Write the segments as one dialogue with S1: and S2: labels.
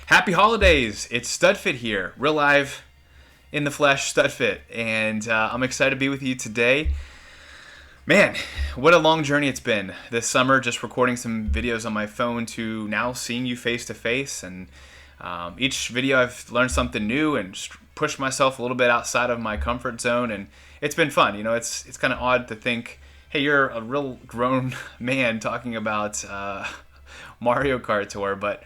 S1: Happy holidays! It's Studfit here, real live, in the flesh, Studfit, and I'm excited to be with you today. Man, what a long journey it's been this summer, just recording some videos on my phone to now seeing you face to face, and each video I've learned something new and pushed myself a little bit outside of my comfort zone, and it's been fun. You know, it's kind of odd to think, hey, you're a real grown man talking about Mario Kart Tour, but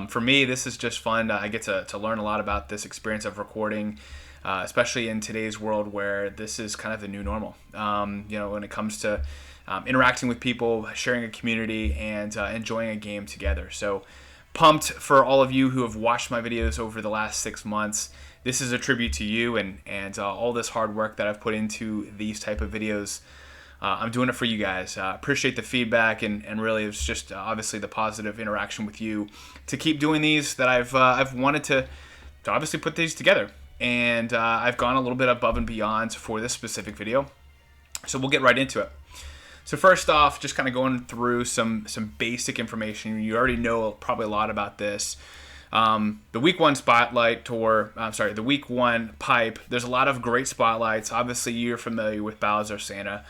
S1: for me, this is just fun. I get to learn a lot about this experience of recording, especially in today's world where this is kind of the new normal. When it comes to interacting with people, sharing a community, and enjoying a game together. So pumped for all of you who have watched my videos over the last 6 months. This is a tribute to you and all this hard work that I've put into these type of videos. I'm doing it for you guys. Appreciate the feedback and really it's just obviously the positive interaction with you to keep doing these that I've wanted to obviously put these together. And I've gone a little bit above and beyond for this specific video. So we'll get right into it. So first off, just kind of going through some basic information. You already know probably a lot about this. The week one spotlight tour, the week one pipe, there's a lot of great spotlights. Obviously you're familiar with Bowser Santa.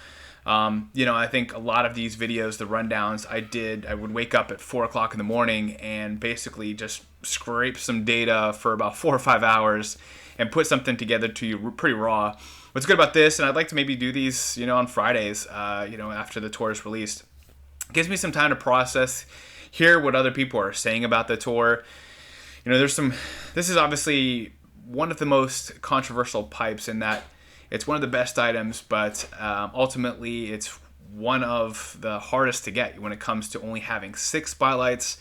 S1: I think a lot of these videos, the rundowns I would wake up at 4 o'clock in the morning and basically just scrape some data for about 4 or 5 hours and put something together to you pretty raw. What's good about this, and I'd like to maybe do these, on Fridays, after the tour is released. It gives me some time to process, hear what other people are saying about the tour. This is obviously one of the most controversial pipes in that it's one of the best items, but ultimately it's one of the hardest to get when it comes to only having 6 spotlights.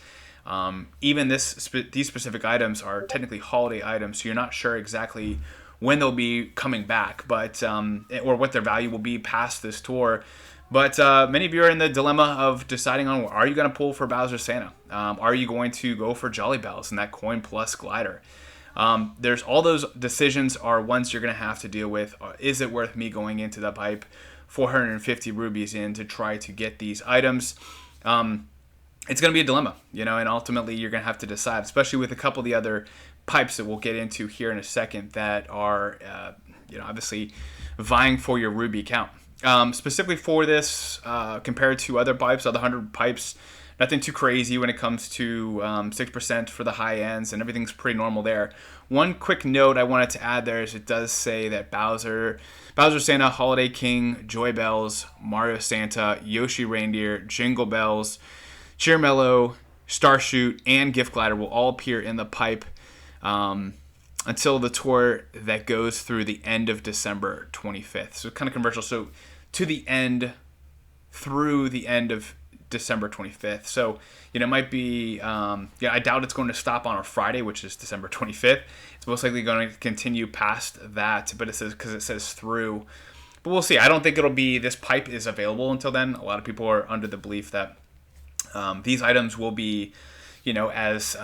S1: Even these specific items are technically holiday items, so you're not sure exactly when they'll be coming back, but or what their value will be past this tour. But many of you are in the dilemma of deciding on, are you going to pull for Bowser Santa? Are you going to go for Jolly Bells and that Coin Plus glider? There's all those decisions are ones you're going to have to deal with. Is it worth me going into the pipe 450 rubies in to try to get these items? It's going to be a dilemma, and ultimately you're going to have to decide, especially with a couple of the other pipes that we'll get into here in a second that are, obviously vying for your ruby count. Specifically for this, compared to other pipes, other 100 pipes, nothing too crazy when it comes to 6% for the high ends, and everything's pretty normal there. One quick note I wanted to add there is it does say that Bowser Santa, Holiday King, Joy Bells, Mario Santa, Yoshi Reindeer, Jingle Bells, Cheermellow, Starshoot, and Gift Glider will all appear in the pipe until the tour that goes through the end of December 25th. So kind of controversial. So through the end of December 25th. So, it might be, I doubt it's going to stop on a Friday, which is December 25th. It's most likely going to continue past that, but it says through. But we'll see. I don't think this pipe is available until then. A lot of people are under the belief that these items will be, as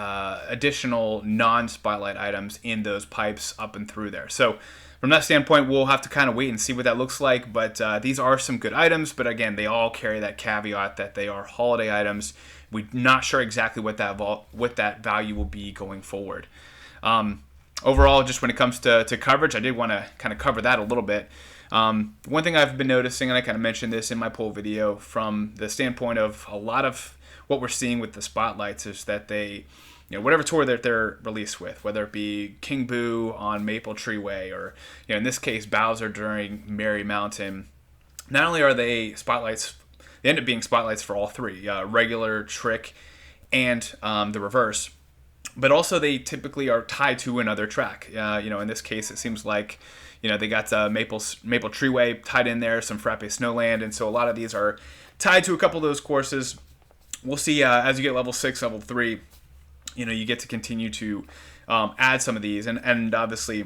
S1: additional non-spotlight items in those pipes up and through there. So from that standpoint, we'll have to kind of wait and see what that looks like. But these are some good items. But again, they all carry that caveat that they are holiday items. We're not sure exactly what that value will be going forward. Overall, just when it comes to coverage, I did want to kind of cover that a little bit. One thing I've been noticing, and I kind of mentioned this in my poll video, from the standpoint of a lot of what we're seeing with the spotlights is that they, whatever tour that they're released with, whether it be King Boo on Maple Tree Way or, in this case, Bowser during Merry Mountain, not only are they spotlights, they end up being spotlights for all 3, regular, trick, and the reverse, but also they typically are tied to another track. In this case, it seems like, they got Maple Tree Way tied in there, some Frappe Snowland, and so a lot of these are tied to a couple of those courses. We'll see as you get level 6, level 3, you get to continue to add some of these. And obviously,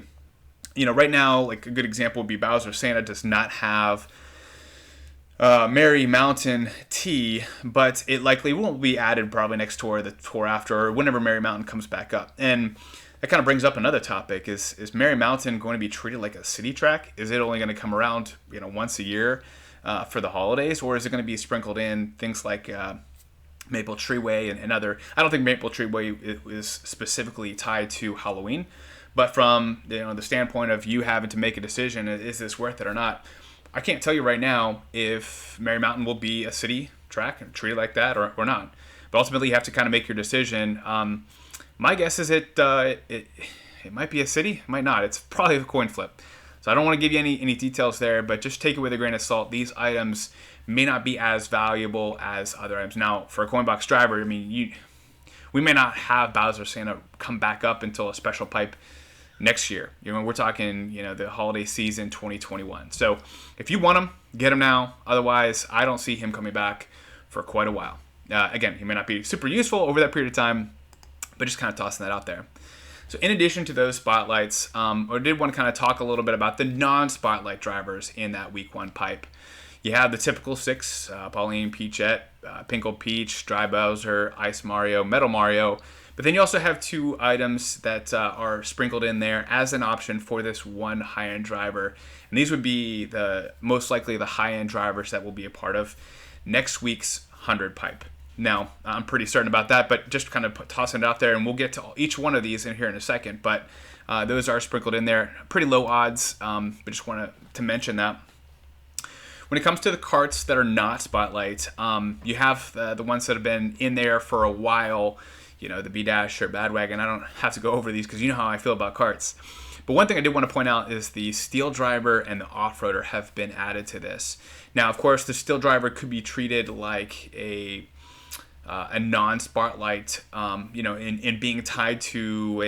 S1: right now, like a good example would be Bowser Santa does not have Merry Mountain T, but it likely won't be added probably next tour, the tour after, or whenever Merry Mountain comes back up. And that kind of brings up another topic. Is Merry Mountain going to be treated like a city track? Is it only going to come around, once a year for the holidays? Or is it going to be sprinkled in things like Maple Tree Way and other. I don't think Maple Tree Way is specifically tied to Halloween, but from the standpoint of you having to make a decision, is this worth it or not? I can't tell you right now if Merry Mountain will be a city track and treated like that or not. But ultimately, you have to kind of make your decision. My guess is it might be a city, it might not. It's probably a coin flip. So I don't want to give you any details there, but just take it with a grain of salt. These items may not be as valuable as other items. Now, for a coin box driver, I mean, we may not have Bowser Santa come back up until a special pipe next year. We're talking, the holiday season 2021. So if you want him, get him now. Otherwise, I don't see him coming back for quite a while. Again, he may not be super useful over that period of time, but just kind of tossing that out there. So in addition to those spotlights, I did want to kind of talk a little bit about the non-spotlight drivers in that week 1 pipe. You have the typical 6, Pauline, Peachette, Pinkle Peach, Dry Bowser, Ice Mario, Metal Mario. But then you also have 2 items that are sprinkled in there as an option for this one high-end driver. And these would be most likely the high-end drivers that will be a part of next week's 100 pipe. Now, I'm pretty certain about that, but just kind of tossing it out there, and we'll get to each one of these in here in a second. But those are sprinkled in there. Pretty low odds, but just wanted to mention that. When it comes to the carts that are not Spotlight, you have the ones that have been in there for a while, the B-Dash or Badwagon. I don't have to go over these because you know how I feel about carts. But one thing I did want to point out is the Steel Driver and the Off-Roader have been added to this. Now, of course, the Steel Driver could be treated like a non-Spotlight, in being tied to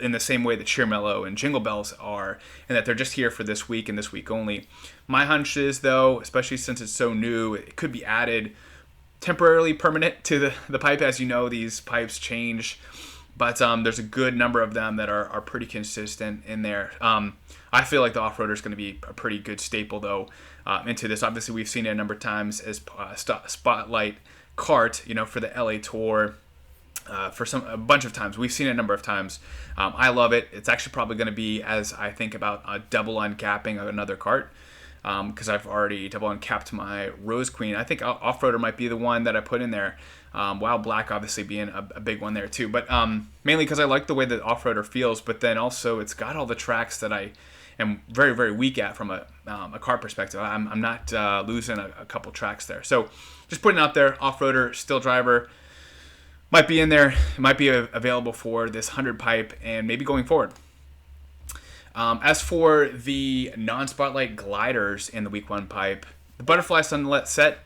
S1: in the same way that Cheermellow and Jingle Bells are, and that they're just here for this week and this week only. My hunch is, though, especially since it's so new, it could be added temporarily permanent to the pipe. As you know, these pipes change, but there's a good number of them that are pretty consistent in there. I feel like the Off-Roader is going to be a pretty good staple, though, into this. Obviously, we've seen it a number of times as Spotlight cart, for the LA Tour, for a bunch of times. We've seen it a number of times. I love it. It's actually probably going to be, as I think about double uncapping of another cart, because I've already double uncapped my Rose Queen. I think Off-Roader might be the one that I put in there. Wild Black obviously being a big one there too, but mainly because I like the way that Off-Roader feels, but then also it's got all the tracks that I am very, very weak at from a cart perspective. I'm not losing a couple tracks there. So just putting it out there, Off-Roader, Steel Driver might be in there. It might be available for this 100 pipe and maybe going forward. As for the non-Spotlight gliders in the week 1 pipe, the Butterfly Sunlet set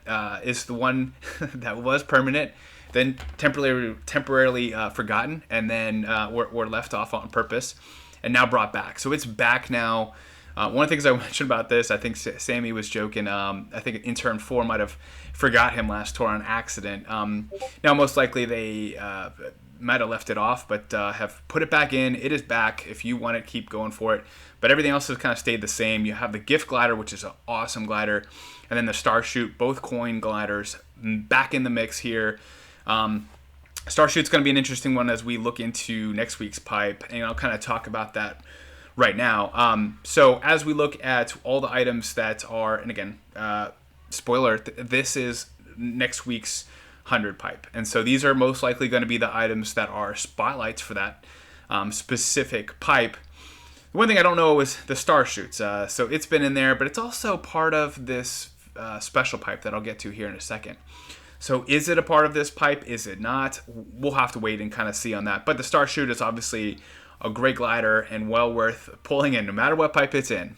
S1: is the one that was permanent, then temporarily forgotten, and then were left off on purpose, and now brought back. So it's back now. One of the things I mentioned about this, I think Sammy was joking. I think intern 4 might have forgot him last tour on accident. Now, most likely they might have left it off, but have put it back in. It is back. If you want it, keep going for it. But everything else has kind of stayed the same. You have the Gift Glider, which is an awesome glider, and then the Starshoot, both coin gliders, back in the mix here. Starshoot's going to be an interesting one as we look into next week's pipe, and I'll kind of talk about that right now. So as we look at all the items that are, and again, spoiler, this is next week's 100 pipe. And so these are most likely going to be the items that are spotlights for that specific pipe. One thing I don't know is the Starshoots. So it's been in there, but it's also part of this special pipe that I'll get to here in a second. So is it a part of this pipe? Is it not? We'll have to wait and kind of see on that. But the Starshoot is obviously a great glider and well worth pulling in no matter what pipe it's in.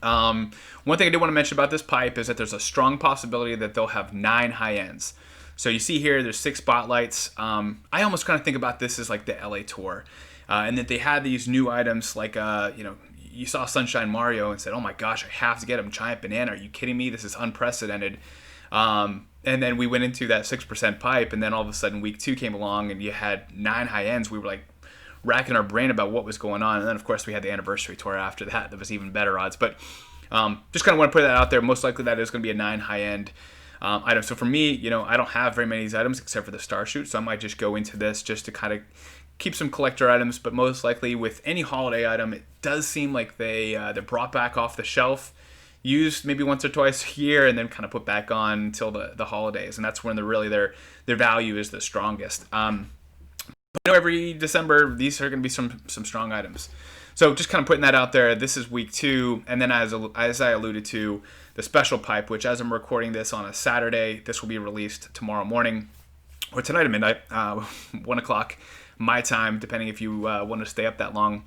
S1: One thing I did want to mention about this pipe is that there's a strong possibility that they'll have 9 high ends. So you see here, there's 6 spotlights. I almost kind of think about this as like the LA Tour. And that they had these new items like, you saw Sunshine Mario and said, oh my gosh, I have to get him. Giant Banana. Are you kidding me? This is unprecedented. And then we went into that 6% pipe, and then all of a sudden week 2 came along and you had 9 high ends. We were like racking our brain about what was going on. And then of course we had the anniversary tour after that. That was even better odds. But just kind of want to put that out there. Most likely that is going to be a 9 high end item. So for me, I don't have very many of these items except for the Starshoot. So I might just go into this just to kind of keep some collector items, but most likely with any holiday item, it does seem like they're brought back off the shelf. used maybe once or twice a year and then kind of put back on until the holidays. And that's when their value is the strongest. But every December, these are going to be some strong items. So just kind of putting that out there. This is week 2. And then as I alluded to, the special pipe, which as I'm recording this on a Saturday, this will be released tomorrow morning or tonight at midnight, 1 o'clock my time, depending if you want to stay up that long.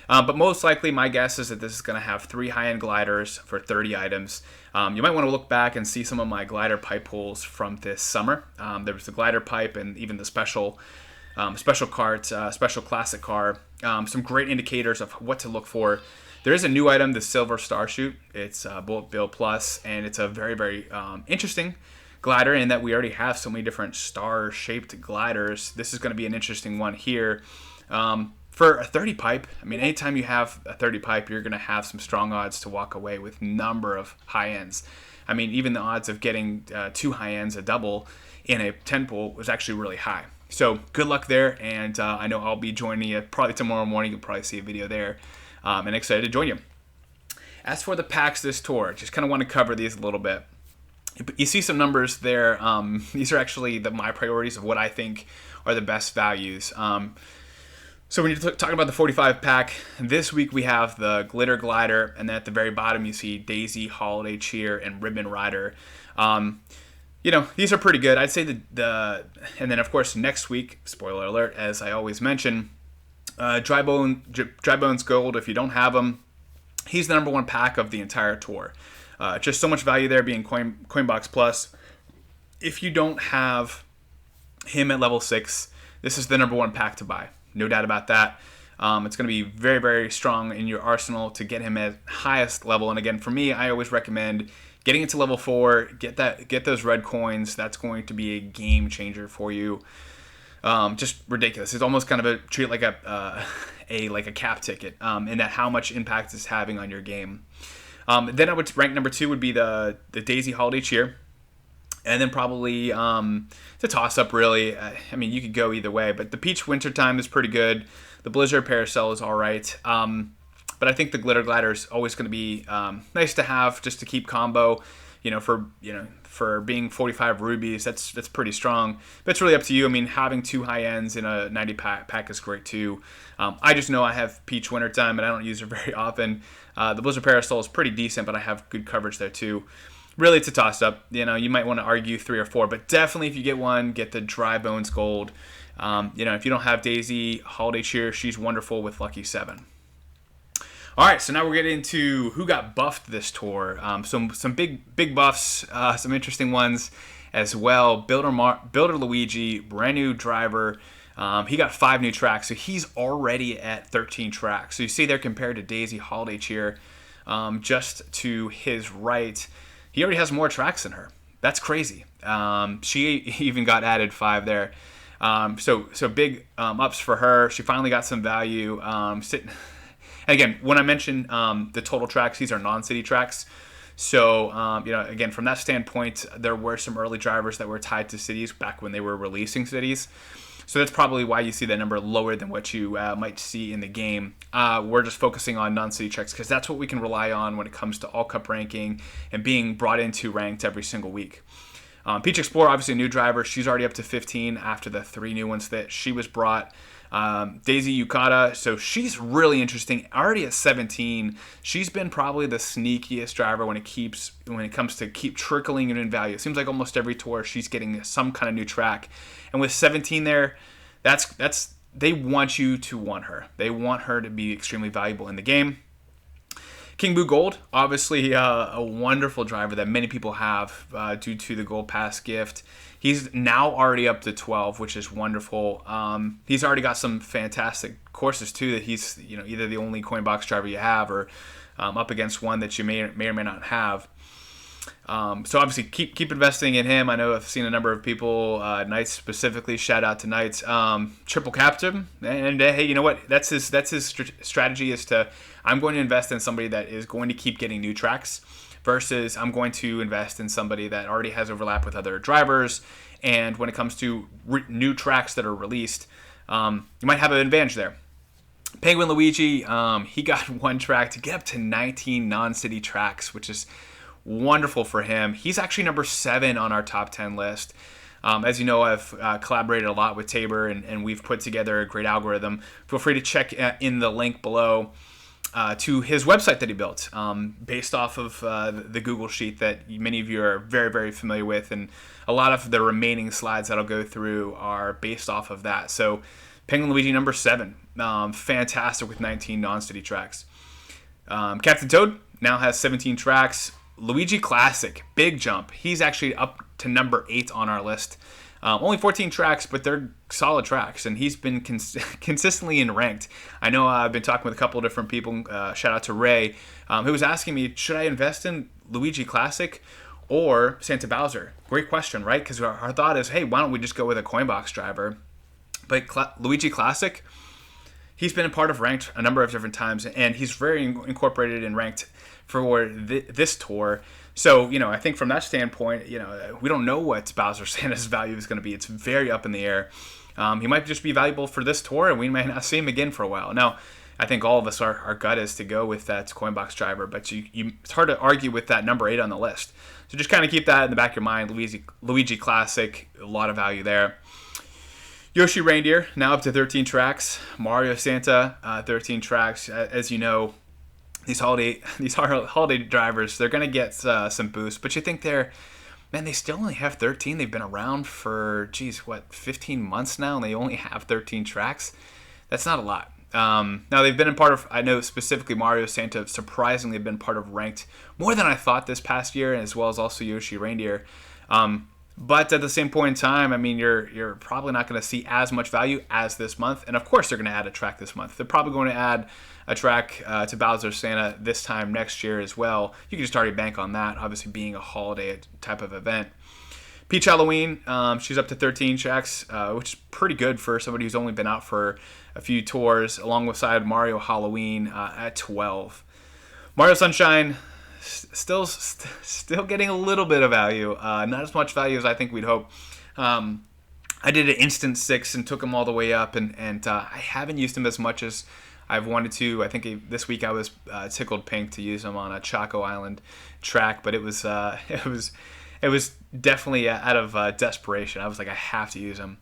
S1: But most likely, my guess is that this is going to have 3 high-end gliders for 30 items. You might want to look back and see some of my glider pipe pulls from this summer. There was the glider pipe and even the special cart, special classic car. Some great indicators of what to look for. There is a new item, the Silver Star Chute. It's Bullet Bill Plus, and it's a very, very interesting glider in that we already have so many different star-shaped gliders. This is going to be an interesting one here. For a 30 pipe, I mean, anytime you have a 30 pipe, you're going to have some strong odds to walk away with number of high ends. I mean, even the odds of getting 2 high ends, a double, in a 10 pull was actually really high. So good luck there, and I know I'll be joining you probably tomorrow morning. You'll probably see a video there, and excited to join you. As for the packs this tour, just kind of want to cover these a little bit. You see some numbers there. These are actually my priorities of what I think are the best values. So when you're talking about the 45 pack, this week we have the Glitter Glider, and then at the very bottom you see Daisy, Holiday Cheer, and Ribbon Rider. These are pretty good. I'd say and then of course next week, spoiler alert, as I always mention, Dry Bones Gold. If you don't have him, he's the number 1 pack of the entire tour. Just so much value there, being Coinbox Plus. If you don't have him at level 6, this is the number 1 pack to buy. No doubt about that. It's going to be very, very strong in your arsenal to get him at highest level. And again, for me, I always recommend getting it to level 4. Get those red coins. That's going to be a game changer for you. Just ridiculous. It's almost kind of treat like a cap ticket. In that how much impact it's having on your game. Then I would rank number 2 would be the Daisy Holiday Cheer. And then probably it's a toss-up, really. I mean, you could go either way. But the Peach Wintertime is pretty good. The Blizzard Parasol is all right. But I think the Glitter Glider is always going to be nice to have just to keep combo. For being 45 rubies, that's pretty strong. But it's really up to you. I mean, having 2 high ends in a 90 pack is great too. I just know I have Peach Wintertime, and I don't use her very often. The Blizzard Parasol is pretty decent, but I have good coverage there too. Really, it's a toss-up. You might want to argue 3 or 4, but definitely if you get one, get the Dry Bones Gold. If you don't have Daisy Holiday Cheer, she's wonderful with Lucky 7. All right, so now we're getting into who got buffed this tour. Some big buffs, some interesting ones as well. Builder Luigi, brand new driver. He got 5 new tracks, so he's already at 13 tracks. So you see there compared to Daisy Holiday Cheer, just to his right. He already has more tracks than her. That's crazy. She even got added 5 there. So big ups for her. She finally got some value. And again, when I mention the total tracks, these are non-city tracks. So, again, from that standpoint, there were some early drivers that were tied to cities back when they were releasing cities. So that's probably why you see that number lower than what you might see in the game. We're just focusing on non-city tracks because that's what we can rely on when it comes to all cup ranking and being brought into ranked every single week. Peach Explorer, obviously a new driver. She's already up to 15 after the 3 new ones that she was brought. Daisy Yukata, so she's really interesting. Already at 17, she's been probably the sneakiest driver when it comes to keep trickling in value. It seems like almost every tour she's getting some kind of new track, and with 17 there, that's they want you to want her. They want her to be extremely valuable in the game. King Boo Gold, obviously a wonderful driver that many people have due to the Gold Pass gift. He's now already up to 12, which is wonderful. He's already got some fantastic courses too that he's either the only coin box driver you have or up against one that you may or may not have. So obviously keep investing in him. I know I've seen a number of people, Knights specifically, shout out to Knights, triple captain. And hey, you know what? That's his strategy is to, I'm going to invest in somebody that is going to keep getting new tracks versus I'm going to invest in somebody that already has overlap with other drivers. And when it comes to new tracks that are released, you might have an advantage there. Penguin Luigi, he got one track to get up to 19 non-city tracks, which is wonderful for him. He's actually number 7 on our top 10 list. As you know, I've collaborated a lot with Tabor, and we've put together a great algorithm. Feel free to check in the link below to his website that he built, based off of the Google Sheet that many of you are very, very familiar with. And a lot of the remaining slides that I'll go through are based off of that. So Penguin Luigi, number 7. Fantastic with 19 non-city tracks. Captain Toad now has 17 tracks. Luigi Classic, big jump. He's actually up to number 8 on our list. Only 14 tracks, but they're solid tracks, and he's been consistently in ranked. I know I've been talking with a couple of different people. Shout out to Ray, who was asking me, should I invest in Luigi Classic or Santa Bowser? Great question, right? Because our thought is, hey, why don't we just go with a Coinbox driver? But Luigi Classic, he's been a part of ranked a number of different times, and he's very incorporated in ranked for this tour. So, I think from that standpoint, we don't know what Bowser Santa's value is going to be. It's very up in the air. He might just be valuable for this tour, and we might not see him again for a while. Now, I think all of us, our gut is to go with that Coinbox driver, but it's hard to argue with that number 8 on the list. So just kind of keep that in the back of your mind. Luigi Classic, a lot of value there. Yoshi Reindeer, now up to 13 tracks. Mario Santa, 13 tracks. As you know, these holiday drivers, they're going to get some boost. But you think they still only have 13. They've been around for, 15 months now, and they only have 13 tracks? That's not a lot. Now, they've been in part of, I know specifically Mario Santa, surprisingly have been part of ranked more than I thought this past year, as well as also Yoshi Reindeer. But at the same point in time, you're probably not going to see as much value as this month. And of course, they're going to add a track this month. They're probably going to add a track to Bowser Santa this time next year as well. You can just already bank on that, obviously being a holiday type of event. Peach Halloween, she's up to 13 tracks, which is pretty good for somebody who's only been out for a few tours, alongside Mario Halloween at 12. Mario Sunshine, still getting a little bit of value, not as much value as I think we'd hope. I did an instant 6 and took him all the way up, and I haven't used him as much as I've wanted to. I think this week I was tickled pink to use him on a Choco Island track, but it was definitely out of desperation. I was like, I have to use him.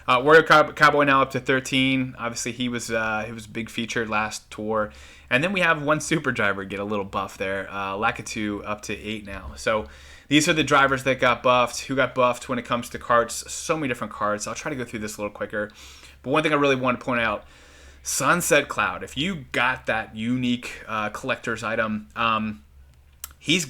S1: Wario Cowboy now up to 13. Obviously, he was a big feature last tour. And then we have one super driver get a little buff there. Lakitu up to 8 now. So these are the drivers that got buffed. Who got buffed when it comes to carts? So many different carts. I'll try to go through this a little quicker. But one thing I really want to point out, Sunset Cloud. If you got that unique collector's item, he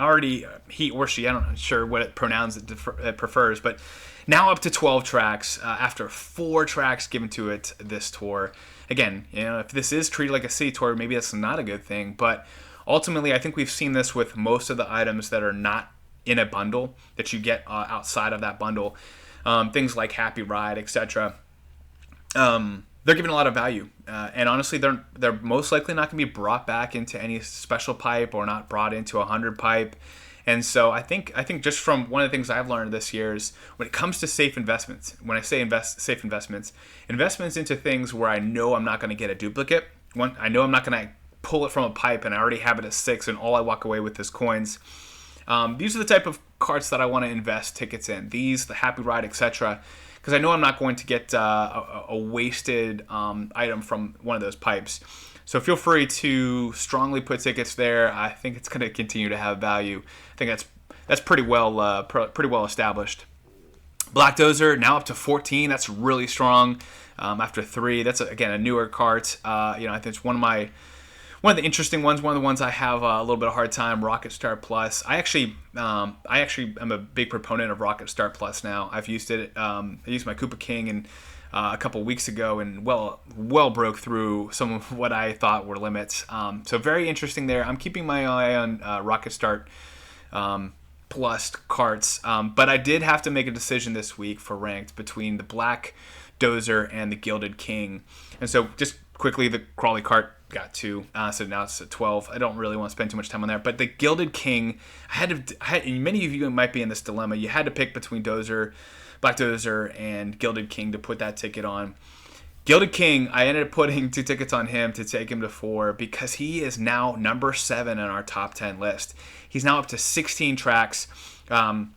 S1: or she, I'm not sure what pronouns it prefers, but now up to 12 tracks after 4 tracks given to it this tour. Again, if this is treated like a city tour, maybe that's not a good thing. But ultimately, I think we've seen this with most of the items that are not in a bundle that you get outside of that bundle. Things like Happy Ride, etc. They're giving a lot of value, and honestly, they're most likely not going to be brought back into any special pipe or not brought into 100 pipe. And so I think just from one of the things I've learned this year is when it comes to safe investments, when I say safe investments into things where I know I'm not going to get a duplicate, I know I'm not going to pull it from a pipe and I already have it at 6 and all I walk away with is coins. These are the type of carts that I want to invest tickets in. These, the Happy Ride, etc. Because I know I'm not going to get a wasted item from one of those pipes. So feel free to strongly put tickets there. I think it's going to continue to have value. I think that's pretty well established. Black Dozer now up to 14. That's really strong. After 3, that's again a newer cart. I think it's one of the interesting ones. One of the ones I have a little bit of hard time. Rocket Star Plus. I actually am a big proponent of Rocket Star Plus now. I've used it. I used my Koopa King and a couple weeks ago and well broke through some of what I thought were limits. So very interesting there. I'm keeping my eye on Rocket Start Plus carts. But I did have to make a decision this week for ranked between the Black Dozer and the Gilded King. And so just quickly, the Crawley cart got 2, so now it's at 12. I don't really want to spend too much time on that. But the Gilded King, many of you might be in this dilemma. You had to pick between Black Dozer and Gilded King to put that ticket on. Gilded King, I ended up putting 2 tickets on him to take him to 4 because he is now number 7 on our top 10 list. He's now up to 16 tracks. Kind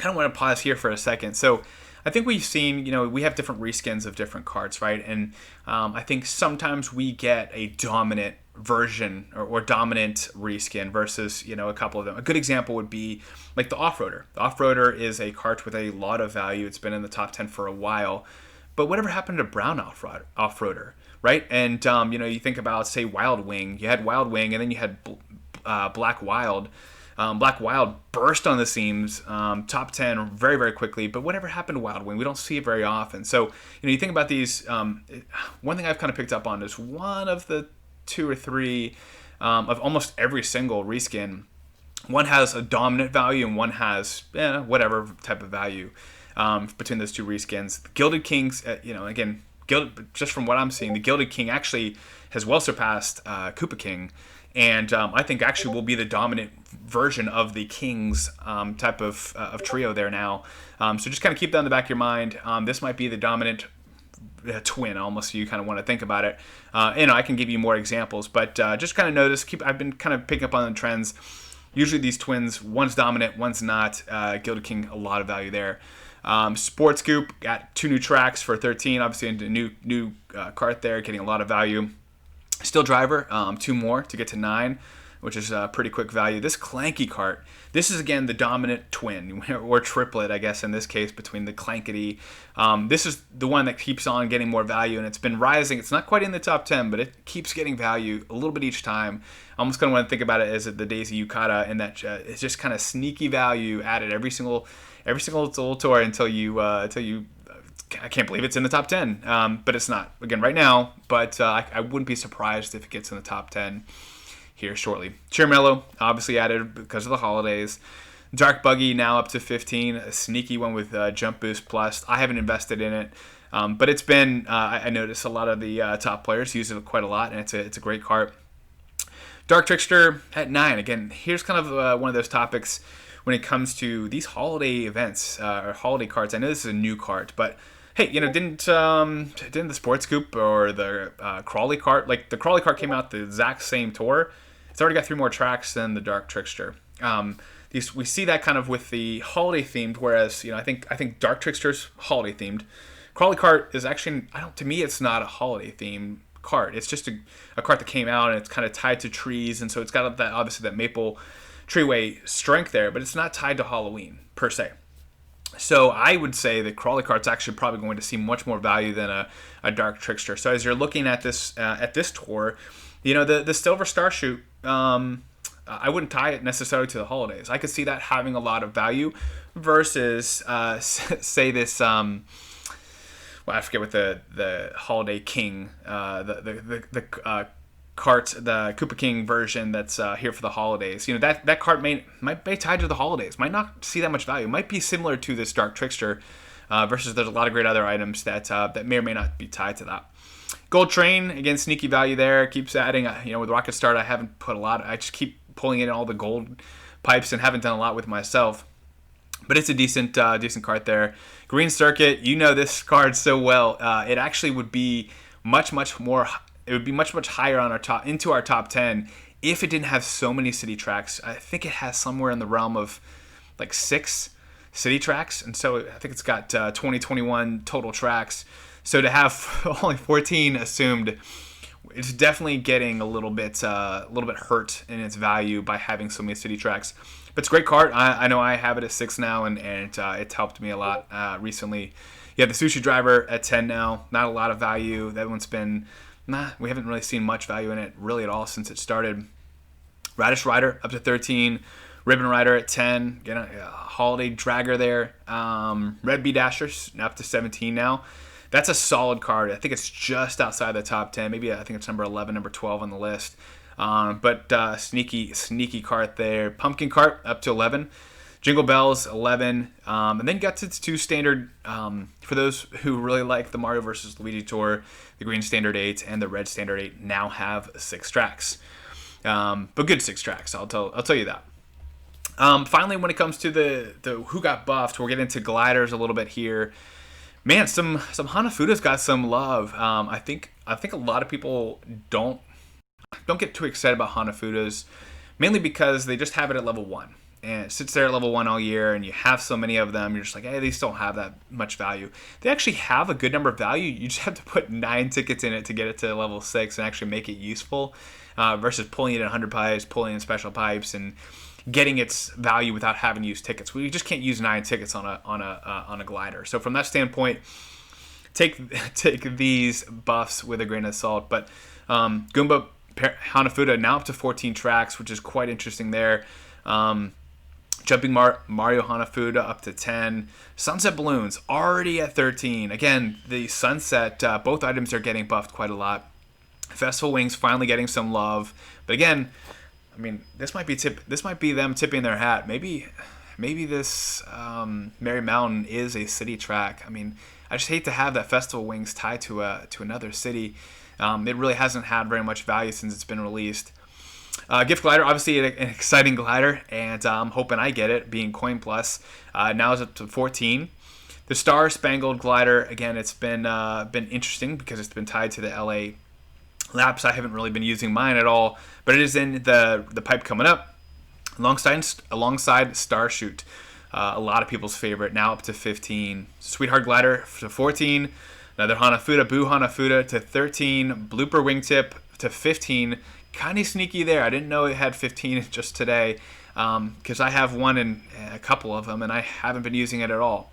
S1: of want to pause here for a second. So I think we've seen, we have different reskins of different cards, right? And I think sometimes we get a dominant version or dominant reskin versus, a couple of them. A good example would be like the Off-Roader. The Off-Roader is a card with a lot of value. It's been in the top 10 for a while. But whatever happened to Brown Off-Roader, right? And, you think about, say, Wild Wing. You had Wild Wing, and then you had Black Wild. Black Wild burst on the seams, top 10 very, very quickly. But whatever happened to Wild Wing? We don't see it very often. So, you think about these. One thing I've kind of picked up on is one of the 2 or 3 of almost every single reskin. One has a dominant value, and one has whatever type of value. Between those 2 reskins. The Gilded Kings, again, just from what I'm seeing, the Gilded King actually has well surpassed Koopa King, and I think actually will be the dominant version of the Kings type of trio there now. So just kind of keep that in the back of your mind. This might be the dominant twin, almost, so you kind of want to think about it. I can give you more examples, but just kind of notice, I've been kind of picking up on the trends. Usually these twins, one's dominant, one's not. Gilded King, a lot of value there. Sports Scoop got 2 new tracks for 13. Obviously, a new cart there, getting a lot of value. Still Driver, 2 more to get to 9, which is a pretty quick value. This Clanky cart, this is again the dominant twin or triplet, I guess in this case, between the Clankety. This is the one that keeps on getting more value, and it's been rising. It's not quite in the top 10, but it keeps getting value a little bit each time. I almost kind of want to think about it as the Daisy Yukata, and that it's just kind of sneaky value added every single little tour until you I can't believe it's in the top 10, but it's not again right now. But I wouldn't be surprised if it gets in the top 10 here shortly. Cheermellow obviously added because of the holidays. Dark Buggy now up to 15, a sneaky one with Jump Boost Plus. I haven't invested in it, but it's been I noticed a lot of the top players use it quite a lot, and it's a great card. Dark Trickster at 9. Again, here's kind of one of those topics when it comes to these holiday events or holiday cards. I know this is a new card, but hey, didn't the Sports Scoop or the Crawley cart, like the Crawley cart came out the exact same tour. It's already got 3 more tracks than the Dark Trickster. We see that kind of with the holiday themed, whereas I think Dark Trickster's holiday themed. Crawley cart is actually, to me, it's not a holiday themed cart. It's just a cart that came out, and it's kind of tied to trees, and so it's got that obviously that maple treeway strength there, but it's not tied to Halloween per se. So I would say that Crawley cart's actually probably going to see much more value than a Dark Trickster. So as you're looking at this tour, the Silver Star Shoot, I wouldn't tie it necessarily to the holidays. I could see that having a lot of value versus say this. I forget what the Holiday King, the cart, the Koopa King version that's here for the holidays. That cart might be tied to the holidays. Might not see that much value. Might be similar to this Dark Trickster, versus there's a lot of great other items that may or may not be tied to that. Gold Train, again, sneaky value there. Keeps adding. With Rocket Start, I haven't put a lot. I just keep pulling in all the gold pipes and haven't done a lot with myself. But it's a decent card there. Green Circuit, this card so well. It actually would be much more. It would be much higher on our top 10 if it didn't have so many city tracks. I think it has somewhere in the realm of like 6 city tracks, and so I think it's got 21 total tracks. So to have only 14 assumed, it's definitely getting a little bit hurt in its value by having so many city tracks. But it's a great card. I know I have it at 6 now, and it's helped me a lot recently. You have the Sushi Driver at 10 now. Not a lot of value. That one's been, we haven't really seen much value in it really at all since it started. Radish Rider up to 13. Ribbon Rider at 10. Again, a Holiday Dragger there. Red Bee Dashers up to 17 now. That's a solid card. I think it's just outside the top 10. Maybe I think it's number 11, number 12 on the list. But sneaky cart there. Pumpkin Cart up to 11. Jingle Bells 11. And then you got to 2 standard. For those who really like the Mario vs. Luigi tour, the green standard 8 and the red standard 8 now have 6 tracks. But good 6 tracks. I'll tell you that. Finally, when it comes to the who got buffed, we'll get into gliders a little bit here. Man, some Hanafuda's got some love. I think a lot of people don't get too excited about Hanafuda's, mainly because they just have it at level 1. And it sits there at level 1 all year, and you have so many of them, you're just like, hey, these don't have that much value. They actually have a good number of value. You just have to put 9 tickets in it to get it to level 6 and actually make it useful, versus pulling it in 100 pipes, pulling in special pipes, and getting its value without having to use tickets. We just can't use 9 tickets on a glider. So from that standpoint, take these buffs with a grain of salt. But Goomba Hanafuda now up to 14 tracks, which is quite interesting there. Jumping Mario Hanafuda up to 10. Sunset Balloons already at 13. Again, the Sunset, both items are getting buffed quite a lot. Festival Wings finally getting some love. But again, I mean, this might be them tipping their hat. Maybe this Merry Mountain is a city track. I mean, I just hate to have that Festival Wings tied to another city. It really hasn't had very much value since it's been released. Gift Glider, obviously an exciting glider, and I'm hoping I get it, being Coin Plus. Now it's up to 14. The Star Spangled Glider, again, it's been interesting because it's been tied to the LA laps. I haven't really been using mine at all, but it is in the pipe coming up, alongside Starshoot. A lot of people's favorite, now up to 15. Sweetheart Glider to 14. Another Hanafuda, Boo Hanafuda to 13. Blooper Wingtip to 15. Kind of sneaky there. I didn't know it had 15 just today, because I have one and a couple of them, and I haven't been using it at all.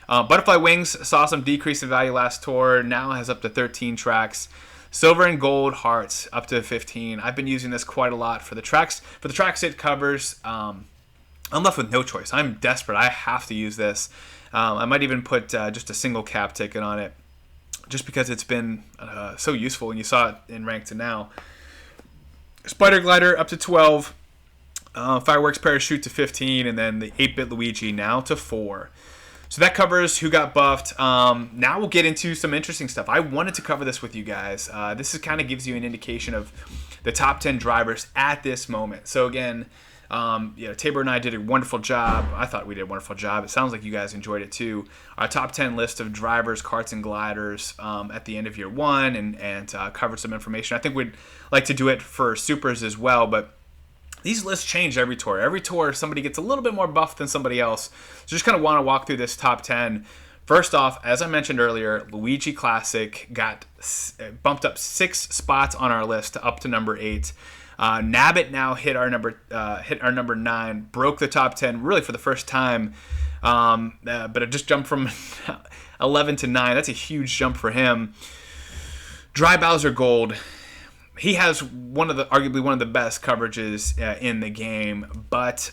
S1: Butterfly Wings saw some decrease in value last tour. Now has up to 13 tracks. Silver and Gold Hearts up to 15. I've been using this quite a lot for the tracks. For the tracks it covers, I'm left with no choice. I'm desperate. I have to use this. I might even put just a single cap ticket on it, just because it's been so useful, and you saw it in Ranked to now. Spider Glider up to 12. Fireworks Parachute to 15. And then the 8-Bit Luigi now to 4. So that covers who got buffed. Now we'll get into some interesting stuff. I wanted to cover this with you guys. This is kind of gives you an indication of the top 10 drivers at this moment. So again, Tabor and I did a wonderful job. I thought we did a wonderful job. It sounds like you guys enjoyed it too. Our top 10 list of drivers, karts, and gliders at the end of year 1, and covered some information. I think we'd like to do it for supers as well, but these lists change every tour. Every tour, somebody gets a little bit more buff than somebody else. So just kind of want to walk through this top 10. First off, as I mentioned earlier, Luigi Classic got bumped up 6 spots on our list up to number 8. Nabbit now hit our number 9, broke the top 10 really for the first time, but it just jumped from 11 to 9. That's a huge jump for him. Dry Bowser Gold, he has arguably one of the best coverages in the game, but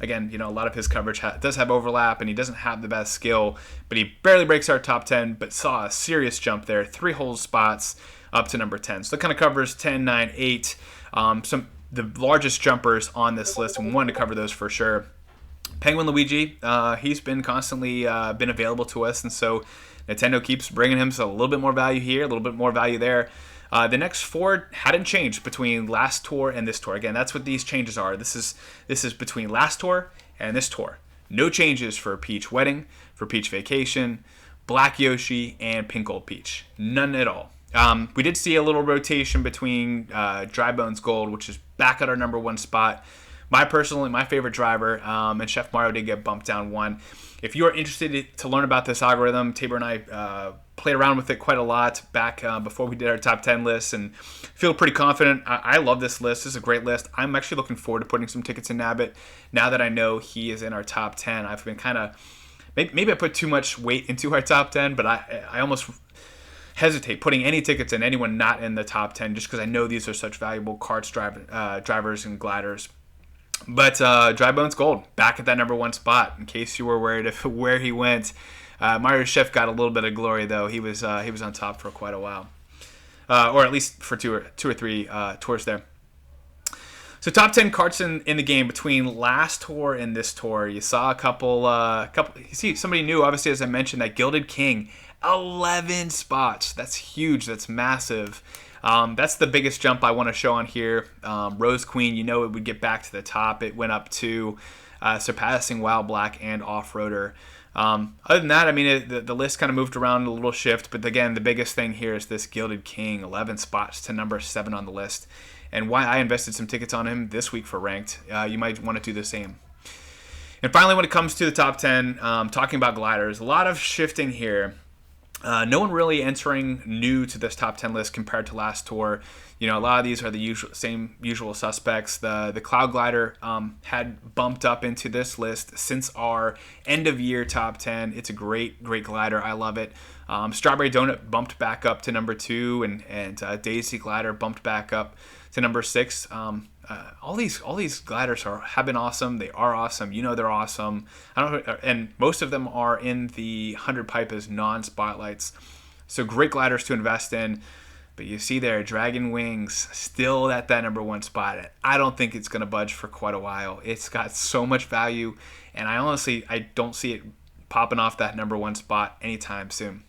S1: again, a lot of his coverage does have overlap, and he doesn't have the best skill, but he barely breaks our top 10, but saw a serious jump there, 3 whole spots up to number 10. So that kind of covers 10, 9, 8. The largest jumpers on this list, and we wanted to cover those for sure. Penguin Luigi, he's been constantly been available to us, and so Nintendo keeps bringing him a little bit more value here, a little bit more value there. The next 4 hadn't changed between last tour and this tour. Again, that's what these changes are. This is between last tour and this tour. No changes for Peach Wedding, for Peach Vacation, Black Yoshi, and Pink Gold Peach. None at all. We did see a little rotation between Dry Bones Gold, which is back at our number 1 spot. My favorite driver, and Chef Mario did get bumped down 1. If you are interested to learn about this algorithm, Tabor and I played around with it quite a lot back before we did our top 10 lists, and feel pretty confident. I love this list. This is a great list. I'm actually looking forward to putting some tickets in Nabbit now that I know he is in our top 10. I've been kind of maybe I put too much weight into our top 10, but I almost hesitate putting any tickets in anyone not in the top 10 just because I know these are such valuable karts drivers and gliders. But Dry Bones Gold back at that number 1 spot. In case you were worried of where he went, Mario Chef got a little bit of glory though. He was on top for quite a while, or at least for two or three tours there. So top 10 karts in the game between last tour and this tour. You saw a couple. You see somebody new, obviously, as I mentioned, that Gilded King, 11 spots. That's huge. That's massive. That's the biggest jump I want to show on here. Rose Queen, it would get back to the top. It went up to surpassing Wild Black and Off-Roader. Other than that, I mean, the list kind of moved around a little shift, but again, the biggest thing here is this Gilded King, 11 spots to number 7 on the list, and why I invested some tickets on him this week for ranked. You might want to do the same. And finally, when it comes to the top 10, talking about gliders, a lot of shifting here. No one really entering new to this top 10 list compared to last tour. A lot of these are the same usual suspects. The Cloud Glider had bumped up into this list since our end of year top 10. It's a great glider. I love it. Strawberry Donut bumped back up to number 2, and Daisy Glider bumped back up to number 6. All these gliders have been awesome. They are awesome. They're awesome. And most of them are in the 100 pipe as non-spotlights. So great gliders to invest in. But you see there, Dragon Wings still at that number 1 spot. I don't think it's going to budge for quite a while. It's got so much value, and I don't see it popping off that number 1 spot anytime soon.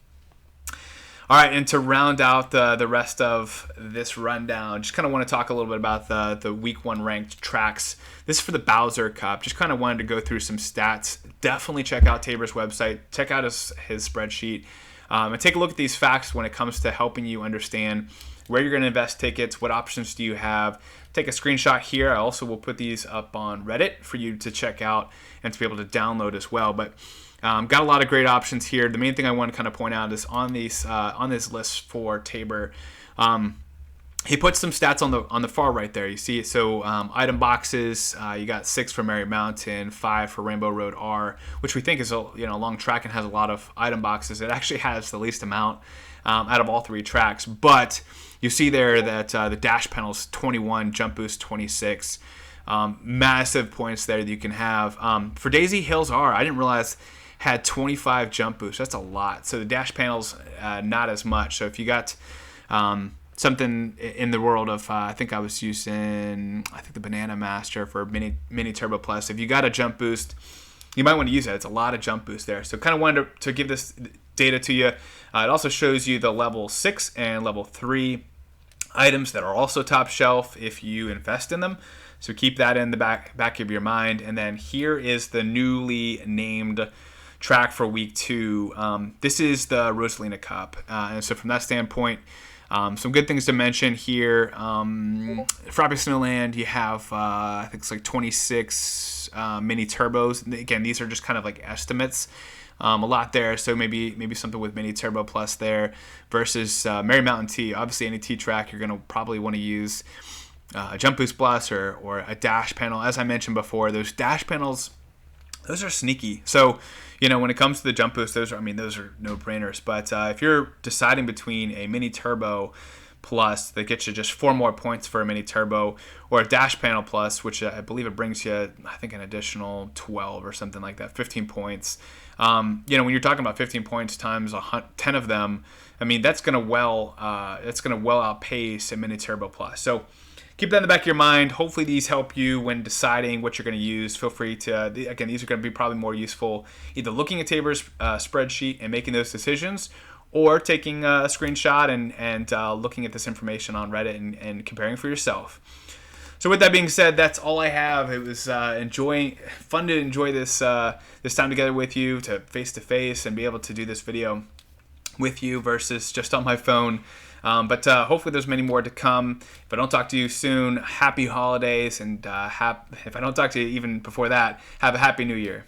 S1: All right, and to round out the rest of this rundown, just kind of want to talk a little bit about the week 1 ranked tracks. This is for the Bowser Cup. Just kind of wanted to go through some stats. Definitely check out Tabor's website. Check out his spreadsheet. And take a look at these facts when it comes to helping you understand where you're going to invest tickets, what options do you have. Take a screenshot here. I also will put these up on Reddit for you to check out and to be able to download as well. But got a lot of great options here. The main thing I want to kind of point out is on this list for Tabor, he puts some stats on the far right there. You see, so item boxes, you got 6 for Merry Mountain, 5 for Rainbow Road R, which we think is a long track and has a lot of item boxes. It actually has the least amount out of all 3 tracks. But you see there that the dash panel's 21, jump boost 26, massive points there that you can have. For Daisy Hills R, I didn't realize had 25 jump boosts. That's a lot. So the dash panel's not as much. So if you got something in the world of, I think I was using, the Banana Master for Mini Turbo Plus. If you got a jump boost, you might want to use that. It's a lot of jump boost there. So kind of wanted to give this data to you. It also shows you the level 6 and level 3 items that are also top shelf if you invest in them. So keep that in the back of your mind. And then here is the newly named track for week 2. This is the Rosalina Cup. And so from that standpoint, some good things to mention here. Frappe Snowland, you have, I think it's like 26 mini turbos. Again, these are just kind of like estimates. A lot there, so maybe something with Mini Turbo Plus there versus Merry Mountain T. Obviously, any T track, you're going to probably want to use a Jump Boost Plus or a dash panel. As I mentioned before, those dash panels, those are sneaky. So, when it comes to the Jump Boost, those are no-brainers. But if you're deciding between a Mini Turbo Plus that gets you just 4 more points for a Mini Turbo, or a Dash Panel Plus, which I believe it brings you, I think, an additional 12 or something like that, 15 points. When you're talking about 15 points times 10 of them, I mean, that's going to well outpace a Mini Turbo Plus. So keep that in the back of your mind. Hopefully these help you when deciding what you're going to use. Feel free to, again, these are going to be probably more useful either looking at Tabor's spreadsheet and making those decisions, or taking a screenshot and looking at this information on Reddit and comparing for yourself. So with that being said, that's all I have. It was fun to enjoy this time together with you, to face and be able to do this video with you versus just on my phone. But hopefully there's many more to come. If I don't talk to you soon, happy holidays, and if I don't talk to you even before that, have a happy new year.